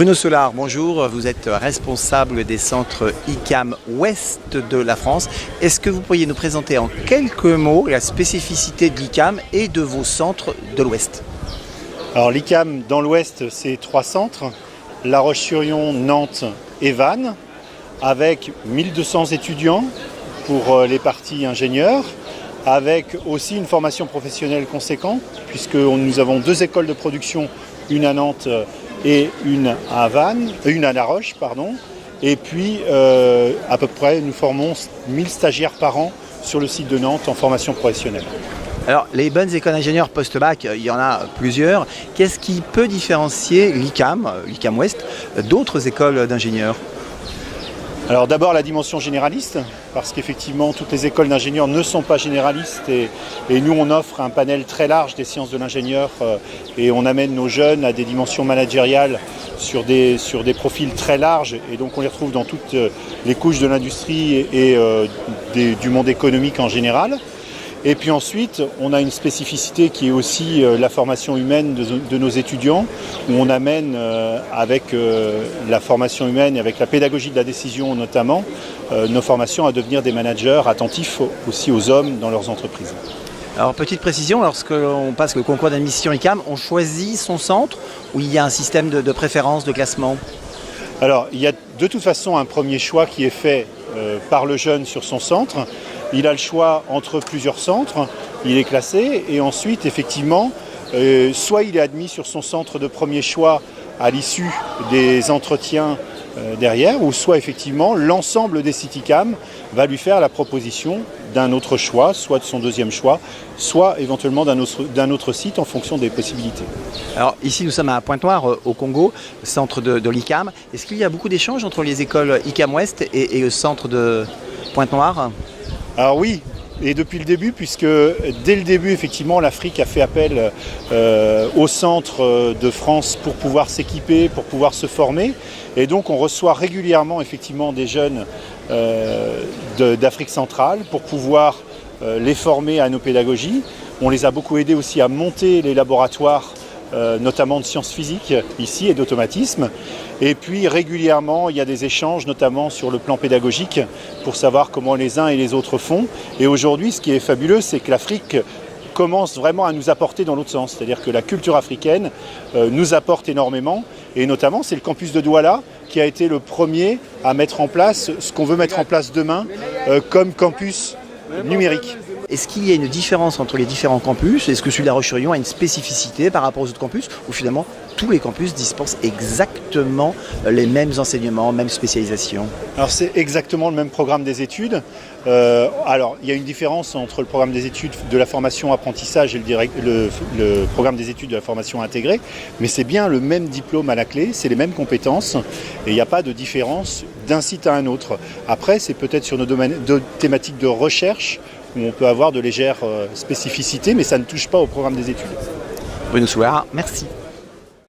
Bruno Solar, bonjour. Vous êtes responsable des centres ICAM Ouest de la France. Est-ce que vous pourriez nous présenter en quelques mots la spécificité de l'ICAM et de vos centres de l'Ouest? Alors l'ICAM dans l'Ouest, c'est 3 centres, La Roche-sur-Yon, Nantes et Vannes, avec 1200 étudiants pour les parties ingénieurs, avec aussi une formation professionnelle conséquente, puisque nous avons 2 écoles de production, une à Nantes et une à La Roche, et puis à peu près nous formons 1000 stagiaires par an sur le site de Nantes en formation professionnelle. Alors, les bonnes écoles d'ingénieurs post-bac, il y en a plusieurs. Qu'est-ce qui peut différencier l'ICAM Ouest, d'autres écoles d'ingénieurs? Alors d'abord la dimension généraliste, parce qu'effectivement toutes les écoles d'ingénieurs ne sont pas généralistes et nous on offre un panel très large des sciences de l'ingénieur et on amène nos jeunes à des dimensions managériales sur des profils très larges et donc on les retrouve dans toutes les couches de l'industrie et du monde économique en général. Et puis ensuite, on a une spécificité qui est aussi la formation humaine de nos étudiants, où on amène avec la formation humaine et avec la pédagogie de la décision notamment, nos formations à devenir des managers attentifs aussi aux hommes dans leurs entreprises. Alors, petite précision, lorsque l'on passe le concours d'admission ICAM, on choisit son centre ou il y a un système de préférence, de classement? Alors, il y a de toute façon un premier choix qui est fait par le jeune sur son centre. Il a le choix entre plusieurs centres, il est classé et ensuite effectivement, soit il est admis sur son centre de premier choix à l'issue des entretiens derrière, ou soit effectivement l'ensemble des sites ICAM va lui faire la proposition d'un autre choix, soit de son deuxième choix, soit éventuellement d'un autre site en fonction des possibilités. Alors ici nous sommes à Pointe-Noire au Congo, centre de l'ICAM. Est-ce qu'il y a beaucoup d'échanges entre les écoles ICAM Ouest et le centre de Pointe-Noire? Alors oui, et depuis le début, puisque dès le début, effectivement, l'Afrique a fait appel au centre de France pour pouvoir s'équiper, pour pouvoir se former. Et donc on reçoit régulièrement effectivement des jeunes d'Afrique centrale pour pouvoir les former à nos pédagogies. On les a beaucoup aidés aussi à monter les laboratoires notamment de sciences physiques ici et d'automatisme. Et puis régulièrement, il y a des échanges, notamment sur le plan pédagogique, pour savoir comment les uns et les autres font. Et aujourd'hui, ce qui est fabuleux, c'est que l'Afrique commence vraiment à nous apporter dans l'autre sens. C'est-à-dire que la culture africaine nous apporte énormément. Et notamment, c'est le campus de Douala qui a été le premier à mettre en place ce qu'on veut mettre en place demain comme campus numérique. Est-ce qu'il y a une différence entre les différents campus? Est-ce que celui de La Roche-sur-Yon a une spécificité par rapport aux autres campus? Ou finalement, tous les campus dispensent exactement les mêmes enseignements, mêmes spécialisations? Alors c'est exactement le même programme des études. Alors il y a une différence entre le programme des études de la formation apprentissage et le programme des études de la formation intégrée, mais c'est bien le même diplôme à la clé, c'est les mêmes compétences et il n'y a pas de différence d'un site à un autre. Après, c'est peut-être sur nos domaines de thématiques de recherche où on peut avoir de légères spécificités, mais ça ne touche pas au programme des études. Bruno Solar, merci.